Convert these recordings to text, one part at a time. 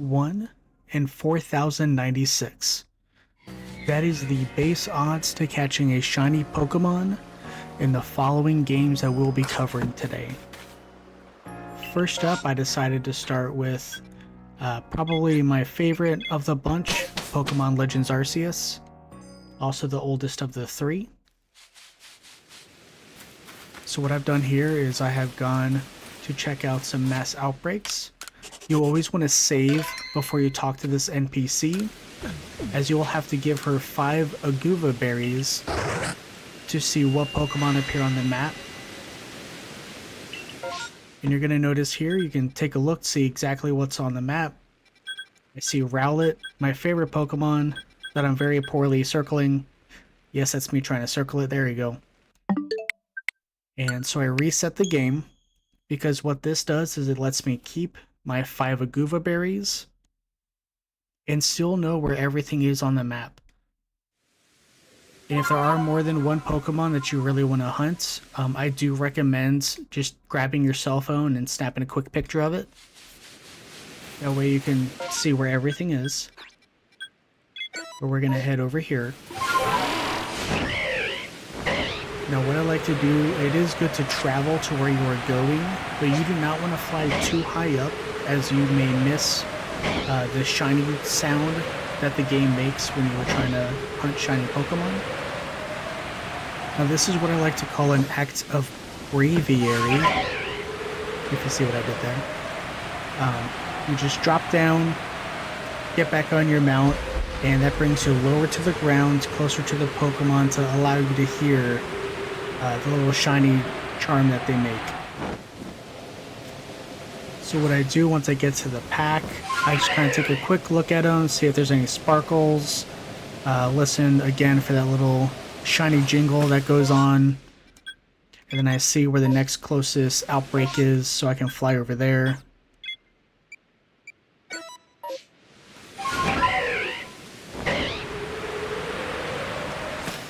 1 in 4096. That is the base odds to catching a shiny Pokemon in the following games that we'll be covering today. First up, I decided to start with probably my favorite of the bunch, Pokemon Legends Arceus, also the oldest of the three. So what I've done here is I have gone to check out some mass outbreaks. You always want to save before you talk to this NPC, as you will have to give her 5 Aguva berries to see what Pokemon appear on the map. And you're going to notice here, you can take a look, see exactly what's on the map. I see Rowlet, my favorite Pokemon that I'm very poorly circling. Yes, that's me trying to circle it. There you go. And so I reset the game, because what this does is it lets me keep my 5 Aguva berries and still know where everything is on the map. And if there are more than one Pokemon that you really want to hunt, I do recommend just grabbing your cell phone and snapping a quick picture of it. That way you can see where everything is. But we're going to head over here. Now what I like to do, it is good to travel to where you are going, but you do not want to fly too high up, as you may miss the shiny sound that the game makes when you are trying to hunt shiny Pokemon. Now this is what I like to call an act of braviary, if you see what I did there. You just drop down, get back on your mount, and that brings you lower to the ground, closer to the Pokemon to allow you to hear the little shiny charm that they make. So what I do once I get to the pack, I just kind of take a quick look at them, see if there's any sparkles, listen again for that little shiny jingle that goes on, and then I see where the next closest outbreak is so I can fly over there.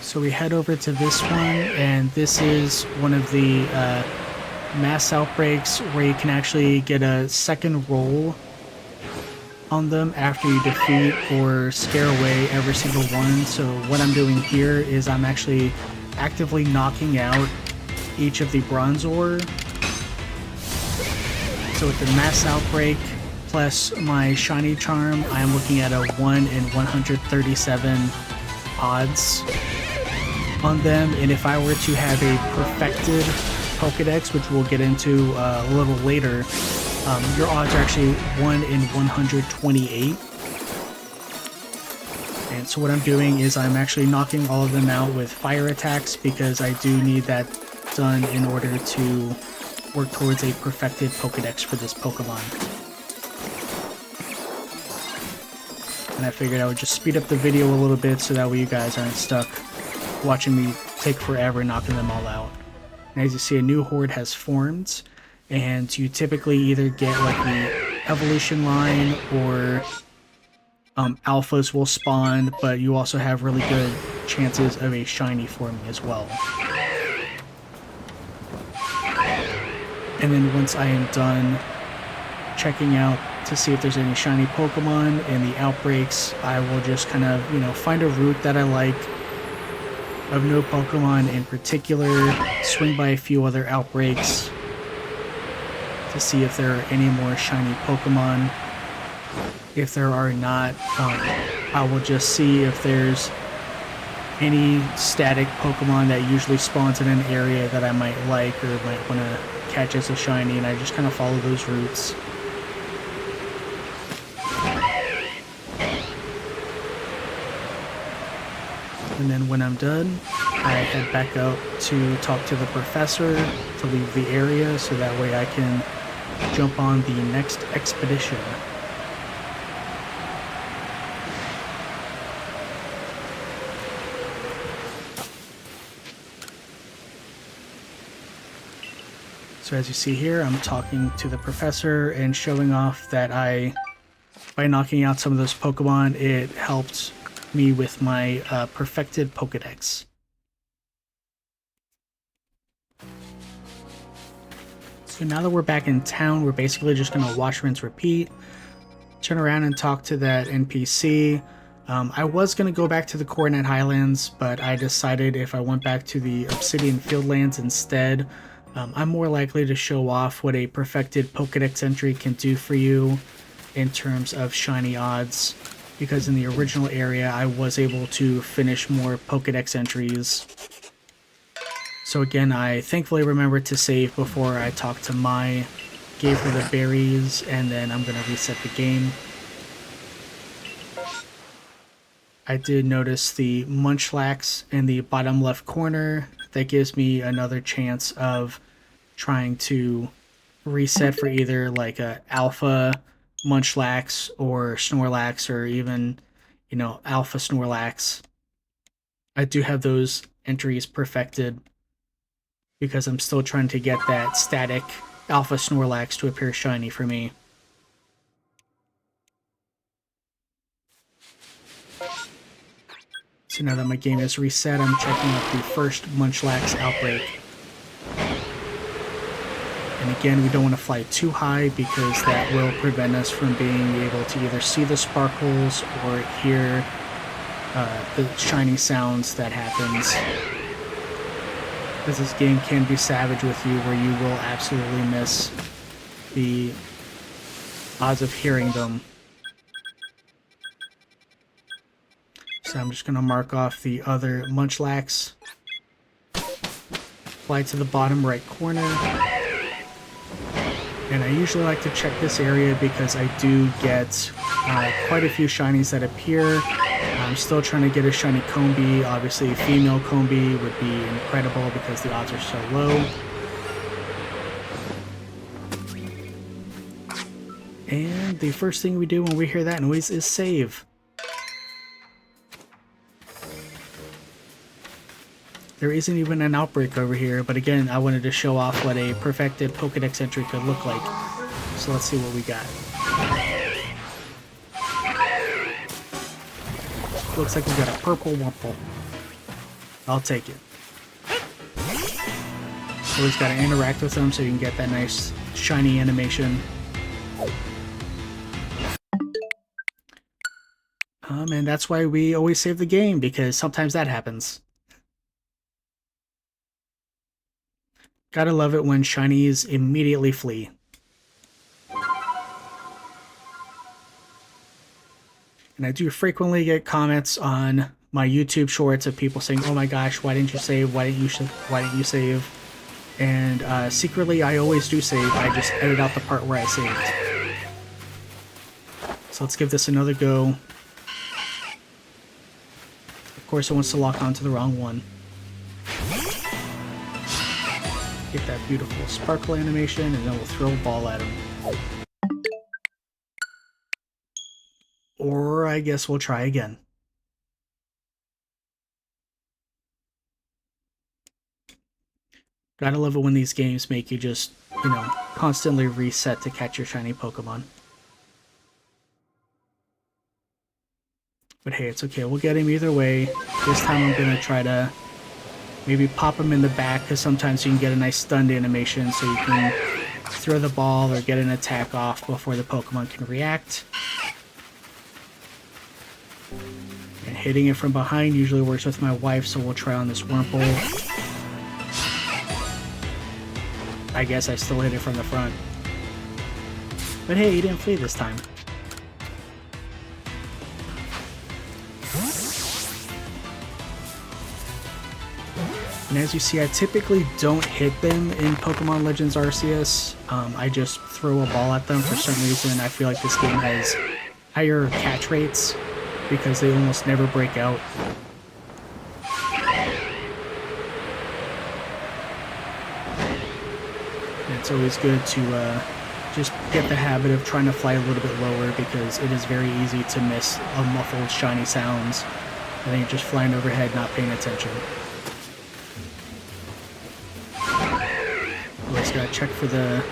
So we head over to this one, and this is one of the mass outbreaks where you can actually get a second roll on them after you defeat or scare away every single one. So what I'm doing here is I'm actually actively knocking out each of the Bronzor. So with the mass outbreak plus my shiny charm, I'm looking at a 1 in 137 odds on them. And if I were to have a perfected Pokedex, which we'll get into a little later, your odds are actually 1 in 128. And so what I'm doing is I'm actually knocking all of them out with fire attacks, because I do need that done in order to work towards a perfected Pokedex for this Pokemon. And I figured I would just speed up the video a little bit so that way you guys aren't stuck watching me take forever knocking them all out. And as you see, a new horde has formed, and you typically either get like the evolution line or alphas will spawn, but you also have really good chances of a shiny forming as well. And then once I am done checking out to see if there's any shiny Pokemon in the outbreaks, I will just kind of, find a route that I like of no Pokemon in particular, swing by a few other outbreaks to see if there are any more shiny Pokemon. If there are not, I will just see if there's any static Pokemon that usually spawns in an area that I might like or might want to catch as a shiny, and I just kind of follow those routes. And then when I'm done, I head back out to talk to the professor to leave the area, so that way I can jump on the next expedition. So as you see here, I'm talking to the professor and showing off that by knocking out some of those Pokemon, it helped me with my perfected Pokedex. So now that we're back in town, we're basically just going to wash, rinse, repeat. turn around and talk to that NPC. I was going to go back to the Coronet Highlands, but I decided if I went back to the Obsidian Fieldlands instead, I'm more likely to show off what a perfected Pokedex entry can do for you in terms of shiny odds, because in the original area I was able to finish more Pokedex entries. So again, I thankfully remembered to save before I talked to Mai, gave her the berries, and then I'm going to reset the game. I did notice the Munchlax in the bottom left corner. That gives me another chance of trying to reset for either like a Alpha Munchlax or Snorlax, or even, you know, Alpha Snorlax. I do have those entries perfected because I'm still trying to get that static Alpha Snorlax to appear shiny for me. So now that my game is reset, I'm checking out the first Munchlax outbreak. And again, we don't want to fly too high because that will prevent us from being able to either see the sparkles or hear the shiny sounds that happens. Because this game can be savage with you, where you will absolutely miss the odds of hearing them. So I'm just going to mark off the other Munchlax. Fly to the bottom right corner. And I usually like to check this area because I do get quite a few shinies that appear. I'm still trying to get a shiny Combi. Obviously, a female Combi would be incredible because the odds are so low. And the first thing we do when we hear that noise is save. There isn't even an outbreak over here, but again, I wanted to show off what a perfected Pokedex entry could look like. So let's see what we got. Looks like we got a purple Wumple. I'll take it. Always got to interact with them so you can get that nice shiny animation. And that's why we always save the game, because sometimes that happens. Gotta love it when shinies immediately flee. And I do frequently get comments on my YouTube shorts of people saying, "Oh my gosh, why didn't you save? Why didn't you save?" And secretly, I always do save. I just edit out the part where I saved. So let's give this another go. Of course, it wants to lock onto the wrong one. Get that beautiful sparkle animation, and then we'll throw a ball at him. Or I guess we'll try again. Gotta love it when these games make you just, you know, constantly reset to catch your shiny Pokemon. But hey, it's okay, we'll get him either way. This time I'm gonna try to maybe pop him in the back, because sometimes you can get a nice stunned animation so you can throw the ball or get an attack off before the Pokemon can react. And hitting it from behind usually works with my wife, so we'll try on this Wurmple. I guess I still hit it from the front. But hey, he didn't flee this time. And as you see, I typically don't hit them in Pokemon Legends Arceus. I just throw a ball at them for some reason. I feel like this game has higher catch rates because they almost never break out. And it's always good to just get the habit of trying to fly a little bit lower, because it is very easy to miss a muffled shiny sounds. I think you're just flying overhead, not paying attention. Always gotta check for the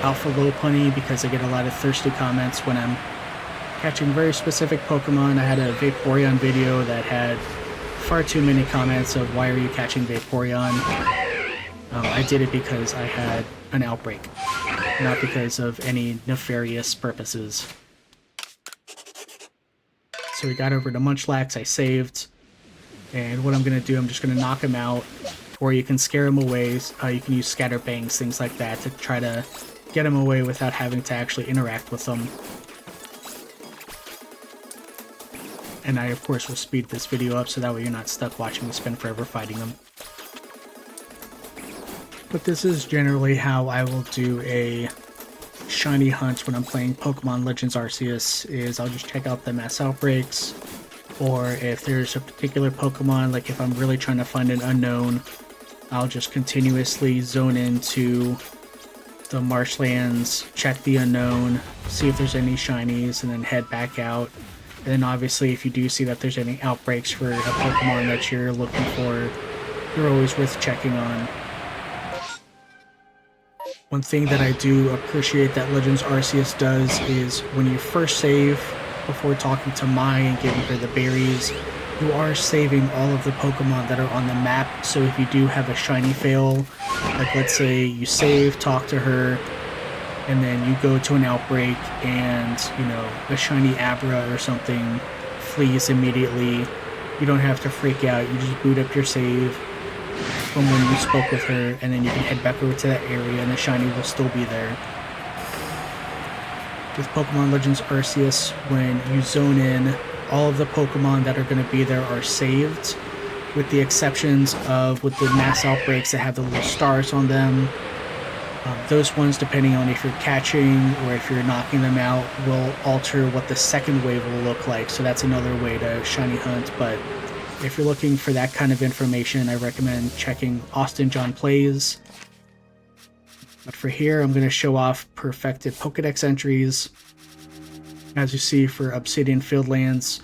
Alpha Lopunny, because I get a lot of thirsty comments when I'm catching very specific Pokemon. I had a Vaporeon video that had far too many comments of "why are you catching Vaporeon?" I did it because I had an outbreak, not because of any nefarious purposes. So we got over to Munchlax, I saved. And what I'm going to do, I'm just going to knock him out. Or you can scare him away. You can use Scatterbangs, things like that, to try to get him away without having to actually interact with them. And I, of course, will speed this video up so that way you're not stuck watching me spend forever fighting them. But this is generally how I will do a shiny hunt when I'm playing Pokemon Legends Arceus, is I'll just check out the mass outbreaks, or if there's a particular Pokemon, like if I'm really trying to find an unknown, I'll just continuously zone into the marshlands, check the unknown, see if there's any shinies, and then head back out. And then obviously if you do see that there's any outbreaks for a Pokemon that you're looking for, you're always worth checking on. One thing that I do appreciate that Legends Arceus does is when you first save, before talking to Mai and giving her the berries, you are saving all of the Pokemon that are on the map. So if you do have a shiny fail, like let's say you save, talk to her, and then you go to an outbreak and, you know, a shiny Abra or something flees immediately, you don't have to freak out. You just boot up your save from when you spoke with her, and then you can head back over to that area and the shiny will still be there. With Pokemon Legends Arceus, when you zone in, all of the Pokemon that are going to be there are saved, with the exceptions of with the mass outbreaks that have the little stars on them. Those ones, depending on if you're catching or if you're knocking them out, will alter what the second wave will look like, so that's another way to shiny hunt. But if you're looking for that kind of information, I recommend checking Austin John Plays. But for here, I'm going to show off perfected Pokedex entries. As you see for Obsidian Fieldlands,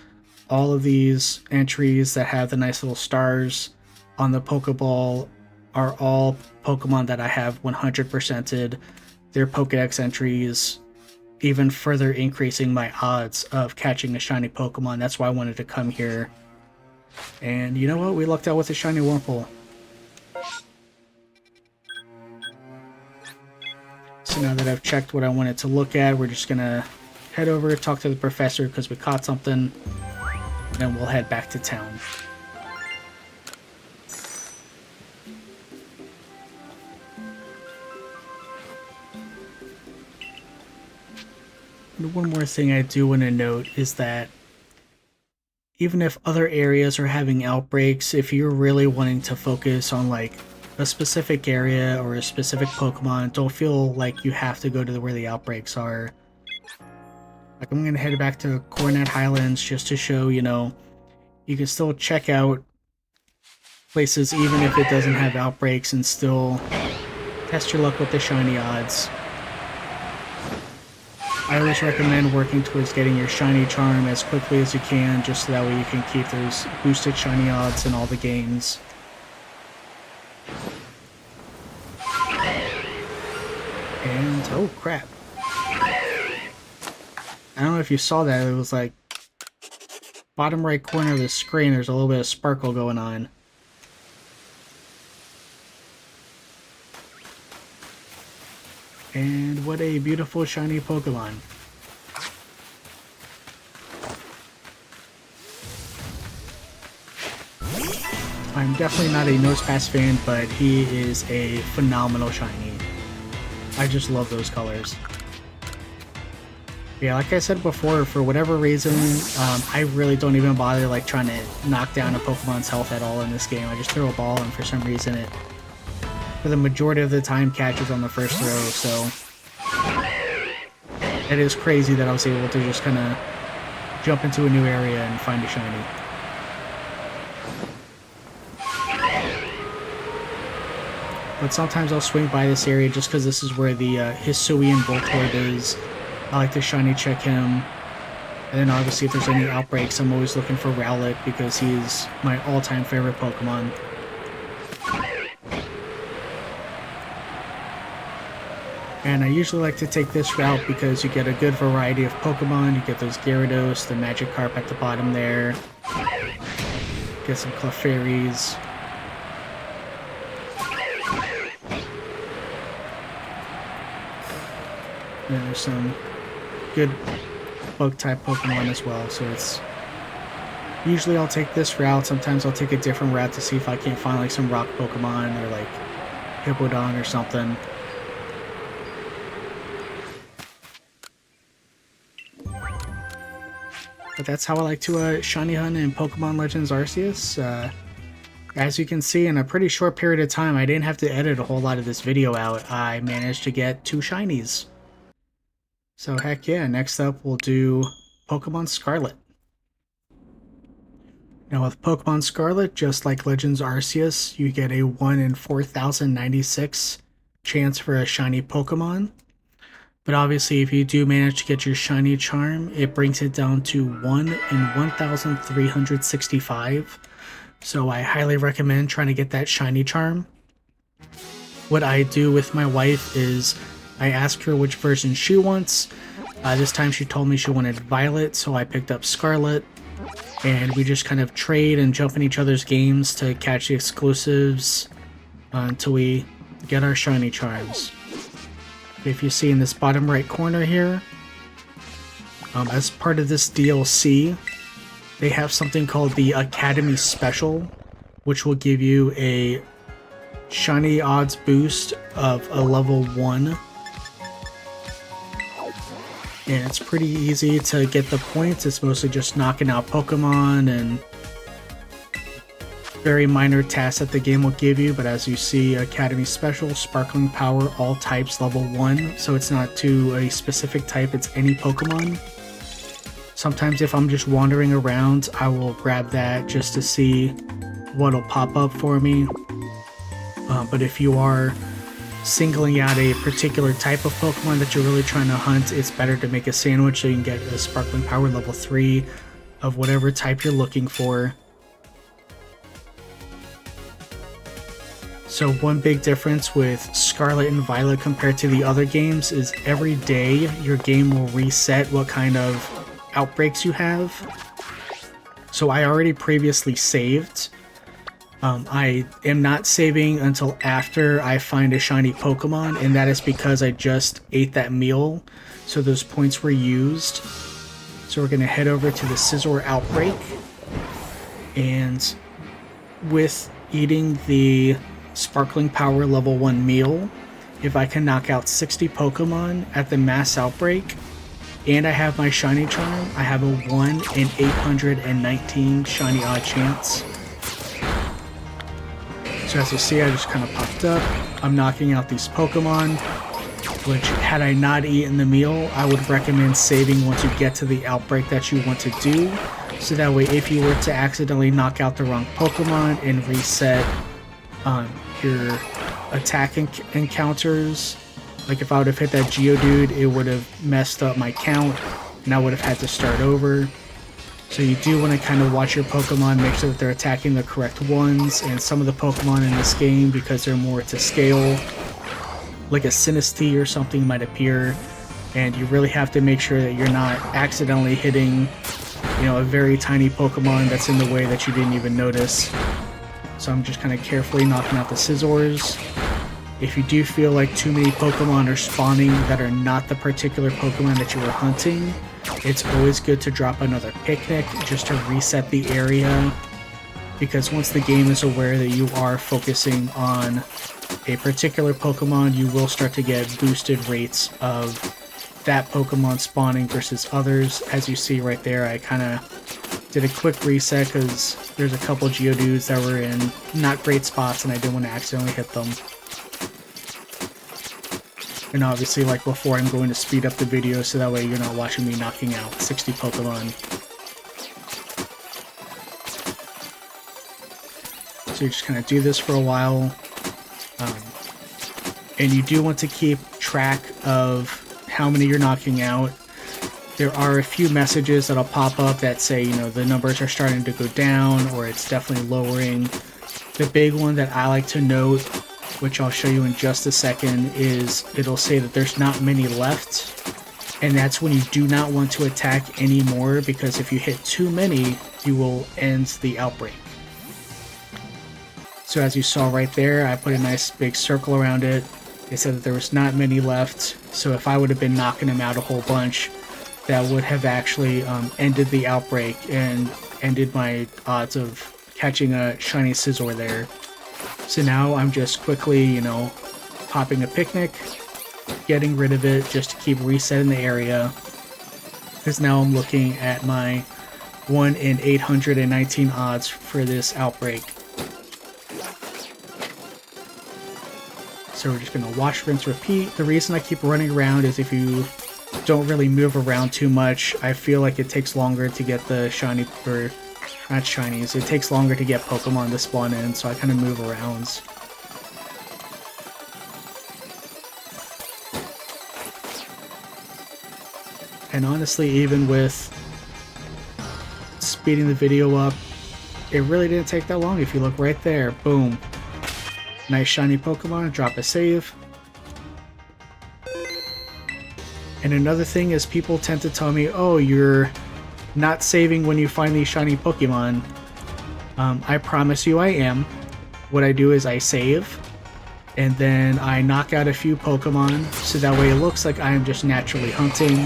all of these entries that have the nice little stars on the Pokeball are all Pokemon that I have 100%ed. They're Pokedex entries, even further increasing my odds of catching a shiny Pokemon. That's why I wanted to come here. And you know what? We lucked out with a shiny Wurmple. So now that I've checked what I wanted to look at, we're just gonna head over, talk to the professor because we caught something, and then we'll head back to town. And one more thing I do want to note is that even if other areas are having outbreaks, if you're really wanting to focus on like a specific area or a specific Pokemon, don't feel like you have to go to where the outbreaks are. Like I'm gonna head back to Coronet Highlands just to show, you know, you can still check out places even if it doesn't have outbreaks and still test your luck with the shiny odds. I always recommend working towards getting your shiny charm as quickly as you can, just so that way you can keep those boosted shiny odds in all the games. And oh crap. I don't know if you saw that, it was like bottom right corner of the screen, there's a little bit of sparkle going on. And what a beautiful shiny Pokemon. I'm definitely not a Nosepass fan, but he is a phenomenal shiny. I just love those colors. Yeah, like I said before, for whatever reason, I really don't even bother like trying to knock down a Pokemon's health at all in this game. I just throw a ball and for some reason it, for the majority of the time, catches on the first throw, so it is crazy that I was able to just kind of jump into a new area and find a shiny. But sometimes I'll swing by this area just because this is where the Hisuian Voltorb is. I like to shiny check him. And then obviously if there's any outbreaks, I'm always looking for Rowlet because he's my all-time favorite Pokemon. And I usually like to take this route because you get a good variety of Pokemon. You get those Gyarados, the Magikarp at the bottom there. Get some Clefairies. And there's some good bug type Pokemon as well, so it's Usually I'll take this route, sometimes I'll take a different route to see if I can't find like some rock Pokemon or like Hippowdon or something. But that's how I like to shiny hunt in Pokemon Legends Arceus. As you can see, in a pretty short period of time, I didn't have to edit a whole lot of this video out. I managed to get 2 shinies. So heck yeah, next up we'll do Pokemon Scarlet. Now with Pokemon Scarlet, just like Legends Arceus, you get a 1 in 4,096 chance for a shiny Pokemon. But obviously if you do manage to get your shiny charm, it brings it down to 1 in 1,365. So I highly recommend trying to get that shiny charm. What I do with my wife is I ask her which version she wants. This time she told me she wanted Violet, so I picked up Scarlet. And we just kind of trade and jump in each other's games to catch the exclusives until we get our shiny charms. If you see in this bottom right corner here, as part of this DLC, they have something called the Academy Special, which will give you a shiny odds boost of a level 1. And it's pretty easy to get the points. It's mostly just knocking out Pokemon and very minor tasks that the game will give you, but as you see, Academy Special, Sparkling Power, all types level 1, so it's not to a specific type, it's any Pokemon. Sometimes if I'm just wandering around, I will grab that just to see what'll pop up for me. But if you are singling out a particular type of Pokemon that you're really trying to hunt, it's better to make a sandwich so you can get a Sparkling Power level 3 of whatever type you're looking for. So one big difference with Scarlet and Violet compared to the other games is every day your game will reset what kind of outbreaks you have. So I already previously saved. I am not saving until after I find a shiny Pokemon, and that is because I just ate that meal, so those points were used. So we're going to head over to the Scizor Outbreak, and with eating the Sparkling Power level 1 meal, if I can knock out 60 Pokemon at the mass outbreak, and I have my shiny charm, I have a 1 in 819 shiny odd chance. So as you see, I just kind of popped up. I'm knocking out these Pokemon, which had I not eaten the meal, I would recommend saving once you get to the outbreak that you want to do. So that way, if you were to accidentally knock out the wrong Pokemon and reset your attack encounters, like if I would have hit that Geodude, it would have messed up my count and I would have had to start over. So you do want to kind of watch your Pokemon, make sure that they're attacking the correct ones, and some of the Pokemon in this game, because they're more to scale, like a Sinistea or something might appear, and you really have to make sure that you're not accidentally hitting, you know, a very tiny Pokemon that's in the way that you didn't even notice. So I'm just kind of carefully knocking out the Scizors. If you do feel like too many Pokemon are spawning that are not the particular Pokemon that you were hunting, it's always good to drop another picnic just to reset the area, because once the game is aware that you are focusing on a particular Pokemon, you will start to get boosted rates of that Pokemon spawning versus others. As you see right there, I kind of did a quick reset because there's a couple Geodudes that were in not great spots and I didn't want to accidentally hit them. And obviously, like before, I'm going to speed up the video so that way you're not watching me knocking out 60 Pokemon. So you just kind of do this for a while. And you do want to keep track of how many you're knocking out. There are a few messages that'll pop up that say, you know, the numbers are starting to go down or it's definitely lowering. The big one that I like to note, which I'll show you in just a second, is it'll say that there's not many left. And that's when you do not want to attack anymore, because if you hit too many, you will end the outbreak. So as you saw right there, I put a nice big circle around it. It said that there was not many left, so if I would have been knocking them out a whole bunch, that would have actually ended the outbreak. And ended my odds of catching a shiny Scizor there. So now I'm just quickly, you know, popping a picnic, getting rid of it just to keep resetting the area. Because now I'm looking at my 1 in 819 odds for this outbreak. So we're just going to wash, rinse, repeat. The reason I keep running around is if you don't really move around too much, I feel like it takes longer to get the shiny, or not shinies, it takes longer to get Pokemon to spawn in, so I kind of move around. And honestly, even with speeding the video up, it really didn't take that long. If you look right there, boom. Nice shiny Pokemon, drop a save. And another thing is people tend to tell me, oh, you're not saving when you find these shiny Pokemon. I promise you I am. What I do is I save, and then I knock out a few Pokemon, so that way it looks like I am just naturally hunting.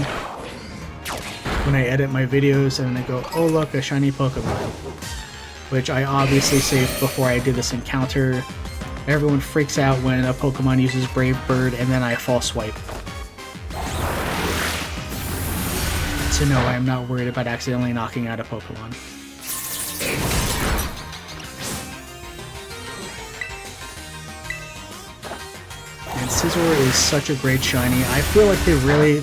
When I edit my videos, and I go, oh look, a shiny Pokemon. Which I obviously saved before I did this encounter. Everyone freaks out when a Pokemon uses Brave Bird, and then I false swipe. So no, I am not worried about accidentally knocking out a Pokemon. And Scizor is such a great shiny. I feel like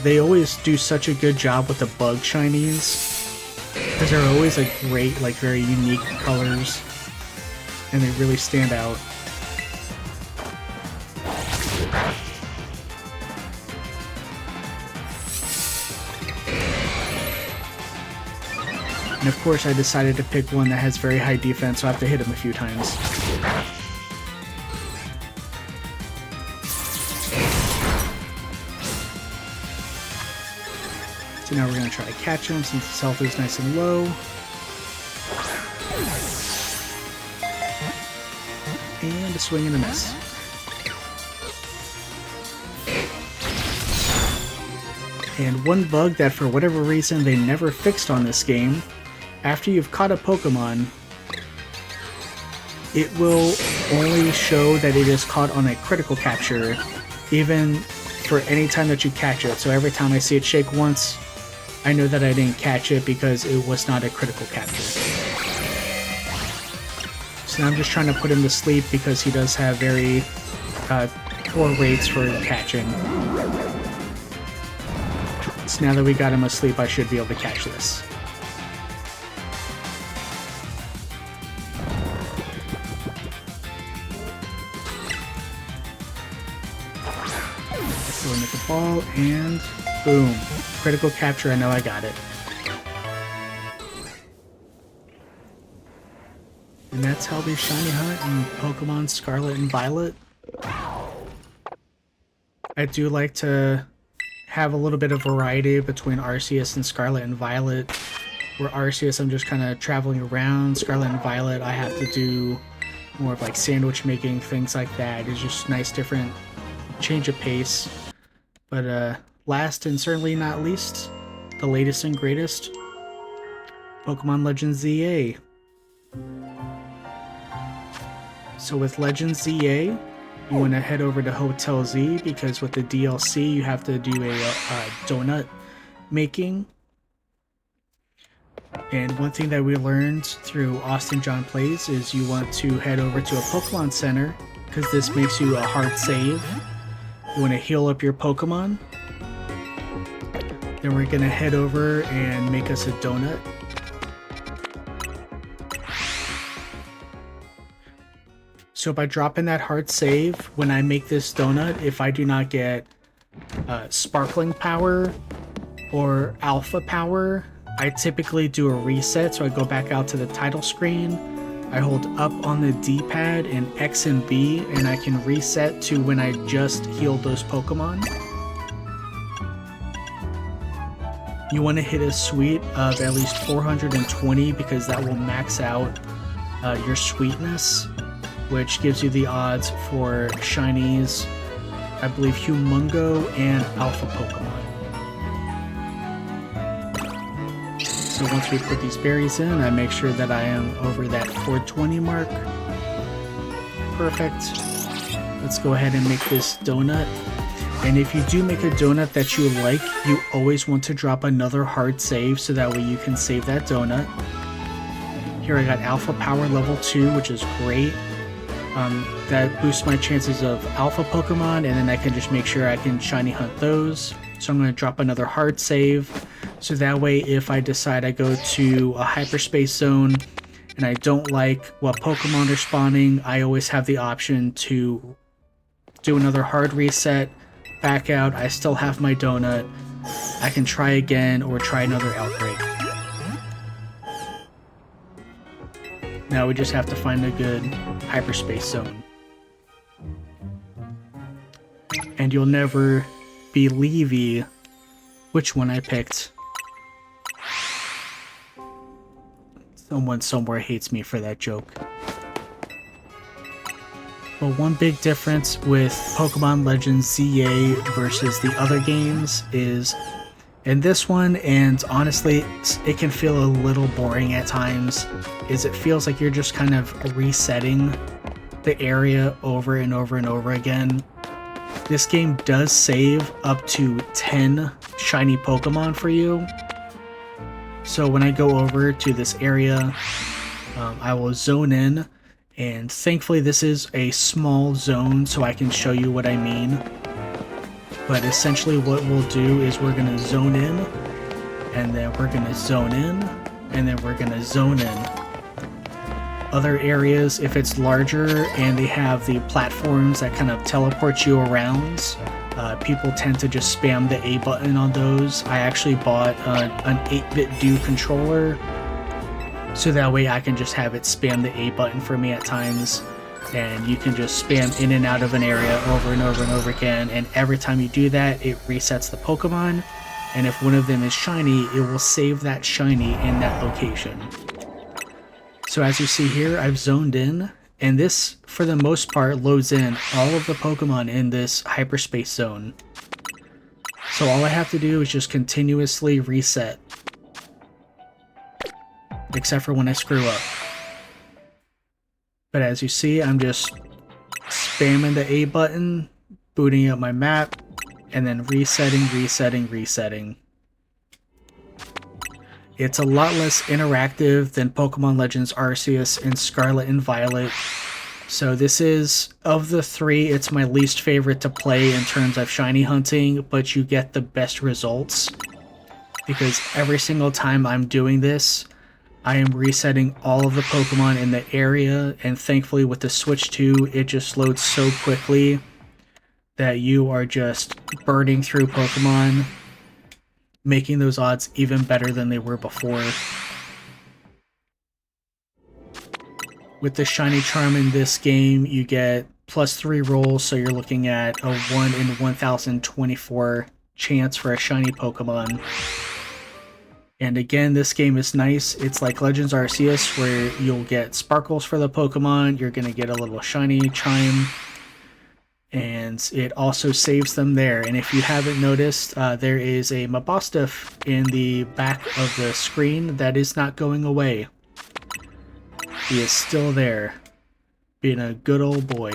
they always do such a good job with the bug shinies. Because they're always like great, like very unique colors. And they really stand out. And of course I decided to pick one that has very high defense, so I have to hit him a few times. So now we're going to try to catch him since his health is nice and low. And a swing and a miss. And one bug that for whatever reason they never fixed on this game, after you've caught a Pokemon, it will only show that it is caught on a critical capture, even for any time that you catch it. So every time I see it shake once, I know that I didn't catch it because it was not a critical capture. So now I'm just trying to put him to sleep because he does have very poor rates for catching. So now that we got him asleep, I should be able to catch this. Throw him at the ball, and boom. Critical capture, I know I got it. And that's how we shiny hunt in Pokemon Scarlet and Violet. I do like to have a little bit of variety between Arceus and Scarlet and Violet. Where Arceus, I'm just kind of traveling around. Scarlet and Violet, I have to do more of like sandwich making, things like that. It's just nice, different change of pace. But last and certainly not least, the latest and greatest, Pokemon Legends ZA. So with Legends ZA, you want to head over to Hotel Z because with the DLC you have to do a donut making. And one thing that we learned through Austin John Plays is you want to head over to a Pokemon Center because this makes you a hard save. You want to heal up your Pokemon. Then we're going to head over and make us a donut. So by dropping that hard save, when I make this donut, if I do not get sparkling power or alpha power, I typically do a reset. So I go back out to the title screen, I hold up on the D-pad and X and B, and I can reset to when I just healed those Pokemon. You want to hit a sweet of at least 420 because that will max out your sweetness, which gives you the odds for shinies, I believe Humongo and Alpha Pokemon. So once we put these berries in, I make sure that I am over that 420 mark. Perfect. Let's go ahead and make this donut. And if you do make a donut that you like, you always want to drop another hard save so that way you can save that donut. Here I got Alpha Power level 2, which is great. That boosts my chances of Alpha Pokemon, and then I can just make sure I can shiny hunt those. So I'm going to drop another hard save, so that way if I decide I go to a hyperspace zone and I don't like what Pokemon are spawning, I always have the option to do another hard reset, back out, I still have my donut, I can try again or try another outbreak. Now we just have to find a good hyperspace zone. And you'll never believe which one I picked. Someone somewhere hates me for that joke. But one big difference with Pokemon Legends ZA versus the other games is in this one, and honestly it can feel a little boring at times, is it feels like you're just kind of resetting the area over and over and over again. This game does save up to 10 shiny Pokemon for you. So when I go over to this area, I will zone in, and thankfully this is a small zone so I can show you what I mean. But essentially what we'll do is we're going to zone in, and then we're going to zone in, and then we're going to zone in. Other areas, if it's larger and they have the platforms that kind of teleport you around, people tend to just spam the A button on those. I actually bought an 8-bit do controller, so that way I can just have it spam the A button for me at times, and you can just spam in and out of an area over and over and over again, and every time you do that, it resets the Pokemon, and if one of them is shiny, it will save that shiny in that location. So as you see here, I've zoned in, and this, for the most part, loads in all of the Pokemon in this hyperspace zone. So all I have to do is just continuously reset. Except for when I screw up. But as you see, I'm just spamming the A button, booting up my map, and then resetting, resetting, resetting. It's a lot less interactive than Pokemon Legends Arceus and Scarlet and Violet. So this is, of the three, it's my least favorite to play in terms of shiny hunting, but you get the best results. Because every single time I'm doing this, I am resetting all of the Pokemon in the area, and thankfully with the Switch 2, it just loads so quickly that you are just burning through Pokemon, making those odds even better than they were before. With the Shiny Charm in this game, you get +3 rolls, so you're looking at a 1 in 1024 chance for a shiny Pokemon. And again, this game is nice. It's like Legends Arceus, where you'll get sparkles for the Pokemon, you're going to get a little Shiny Chime, and it also saves them there. And if you haven't noticed, there is a Mabostiff in the back of the screen that is not going away. He is still there, being a good old boy.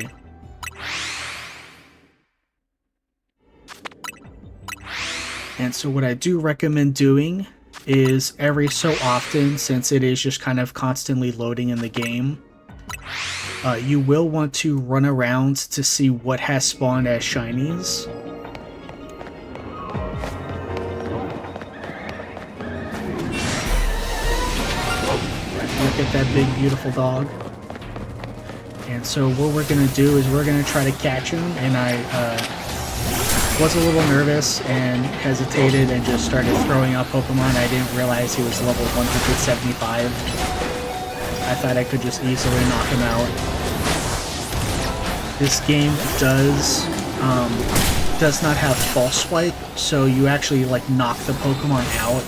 And so what I do recommend doing is every so often, since it is just kind of constantly loading in the game, you will want to run around to see what has spawned as shinies. Look at that big beautiful dog. And so what we're going to do is we're going to try to catch him, and I was a little nervous and hesitated and just started throwing out Pokemon. I didn't realize he was level 175. I thought I could just easily knock him out. This game does not have false swipe, so you actually like knock the Pokemon out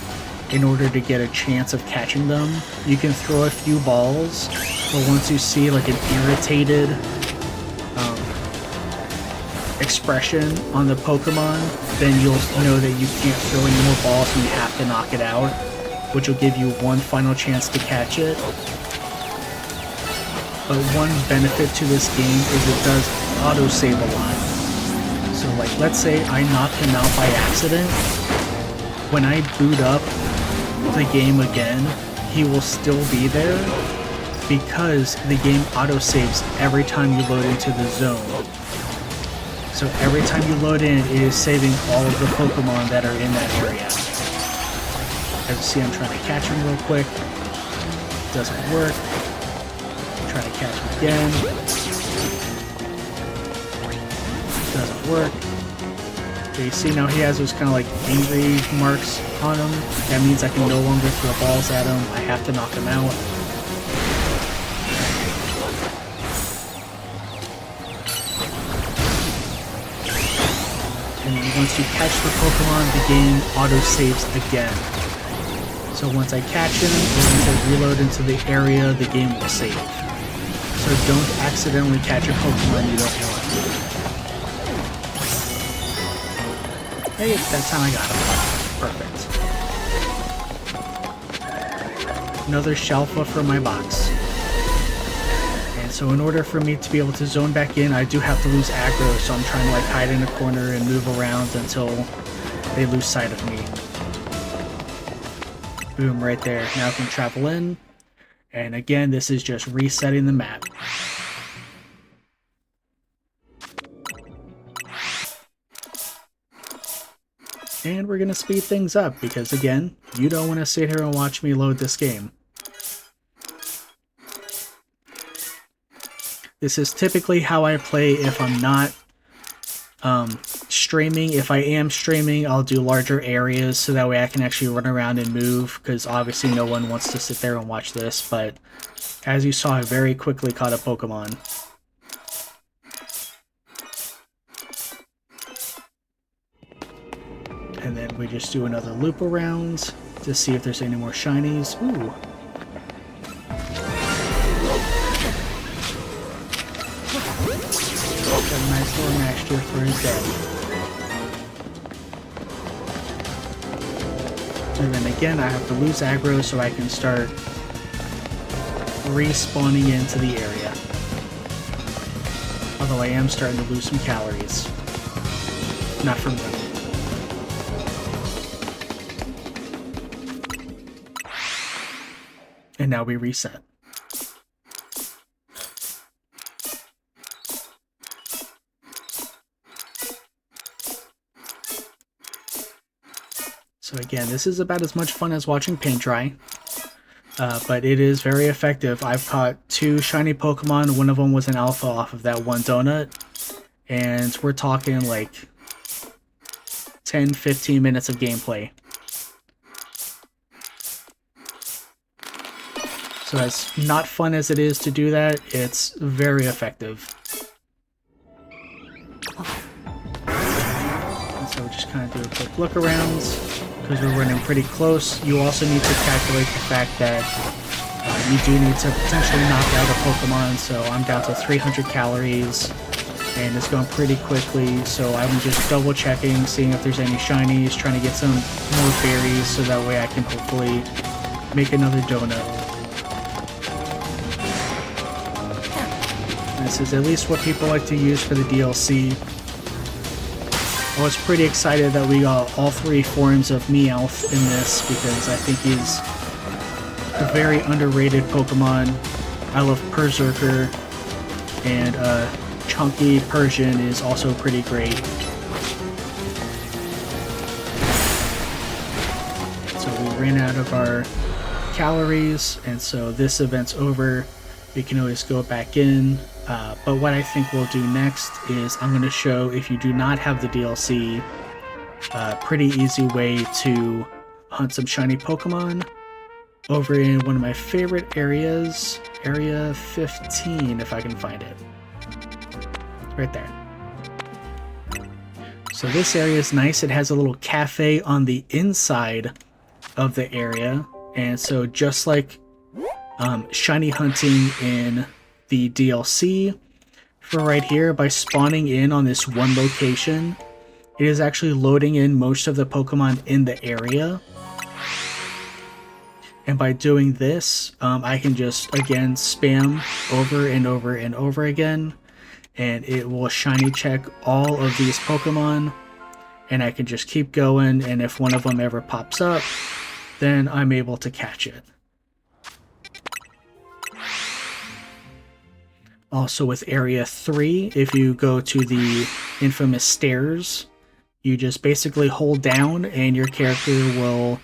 in order to get a chance of catching them. You can throw a few balls, but once you see like an irritated expression on the Pokemon, then you'll know that you can't throw any more balls and you have to knock it out. which will give you one final chance to catch it. But one benefit to this game is it does autosave a lot. So like, let's say I knock him out by accident. When I boot up the game again, he will still be there because the game autosaves every time you load into the zone. So every time you load in, it is saving all of the Pokemon that are in that area. As you see, I'm trying to catch him real quick. Doesn't work. Try to catch him again. Doesn't work. Okay, you see now he has those kind of like angry marks on him. That means I can no longer throw balls at him. I have to knock him out. And then once you catch the Pokemon, the game auto-saves again. So once I catch him, once I reload into the area, the game will save. So don't accidentally catch a Pokemon you don't want. Hey, that time I got him. Perfect. Another Shalfa for my box. And so in order for me to be able to zone back in, I do have to lose aggro, so I'm trying to like hide in a corner and move around until they lose sight of me. Boom, right there. Now I can travel in. And again, this is just resetting the map. And we're going to speed things up because again, you don't want to sit here and watch me load this game. This is typically how I play if I'm not streaming. If I am streaming, I'll do larger areas so that way I can actually run around and move, because obviously no one wants to sit there and watch this, but as you saw, I very quickly caught a Pokemon. And then we just do another loop around to see if there's any more shinies. Ooh. Got a nice little master for his daddy. And then again, I have to lose aggro so I can start respawning into the area. Although I am starting to lose some calories. Not from running. And now we reset. So again, this is about as much fun as watching paint dry, but it is very effective. I've caught 2 shiny Pokemon, one of them was an alpha off of that one donut, and we're talking like 10-15 minutes of gameplay. So as not fun as it is to do that, it's very effective. And so we'll just kind of do a quick look around, because we're running pretty close. You also need to calculate the fact that you do need to potentially knock out a Pokemon, so I'm down to 300 calories, and it's going pretty quickly, so I'm just double checking, seeing if there's any shinies, trying to get some more berries, so that way I can hopefully make another donut. This is at least what people like to use for the DLC. I was pretty excited that we got all 3 forms of Meowth in this, because I think he's a very underrated Pokemon. I love Berserker, and Chunky Persian is also pretty great. So we ran out of our calories, and so this event's over. We can always go back in. But what I think we'll do next is I'm going to show, if you do not have the DLC, a pretty easy way to hunt some shiny Pokemon over in one of my favorite areas, Area 15, if I can find it. Right there. So this area is nice. It has a little cafe on the inside of the area, and so just like shiny hunting in the DLC, for right here, by spawning in on this one location, it is actually loading in most of the Pokemon in the area. And by doing this, I can just, again, spam over and over and over again, and it will shiny check all of these Pokemon, and I can just keep going, and if one of them ever pops up, then I'm able to catch it. Also with Area 3, if you go to the infamous stairs, you just basically hold down and your character will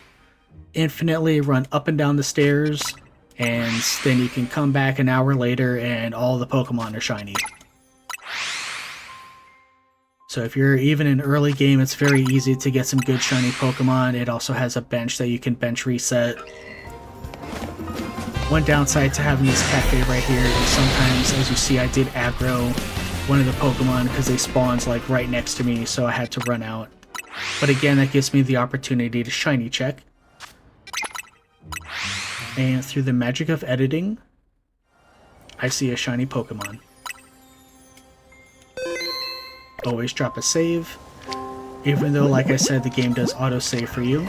infinitely run up and down the stairs, and then you can come back an hour later and all the Pokemon are shiny. So if you're even in early game, it's very easy to get some good shiny Pokemon. It also has a bench that you can bench reset. One downside to having this cafe right here is sometimes, as you see, I did aggro one of the Pokemon because they spawned like right next to me, so I had to run out. But again, that gives me the opportunity to shiny check. And through the magic of editing, I see a shiny Pokemon. Always drop a save, even though, like I said, the game does autosave for you.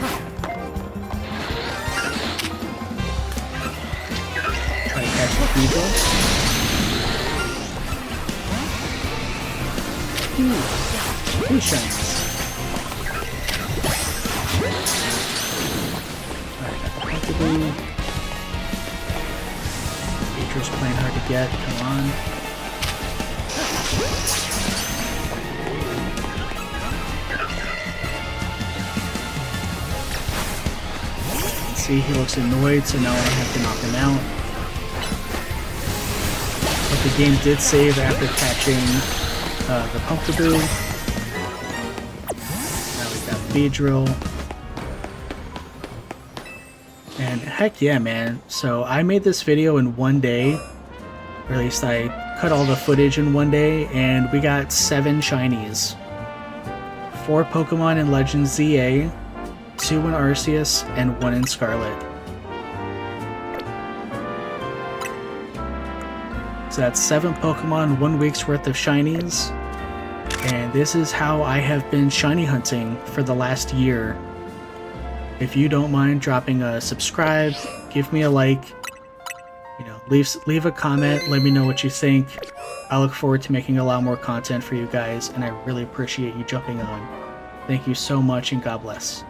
Try to catch the Beedrill. Two shinies. Alright, got the Pokeball. Beedrill's playing hard to get, come on. See, he looks annoyed, so now I have to knock him out. But the game did save after catching the Pokeball. Now we got Beedrill. And heck yeah, man. So I made this video in one day. Or at least I cut all the footage in one day, and we got 7 shinies. 4 Pokemon in Legends ZA, 2 in Arceus, and 1 in Scarlet. So that's 7 Pokemon, 1 week's worth of shinies. And this is how I have been shiny hunting for the last year. If you don't mind dropping a subscribe, give me a like, you know, leave a comment, let me know what you think. I look forward to making a lot more content for you guys, and I really appreciate you jumping on. Thank you so much, and God bless.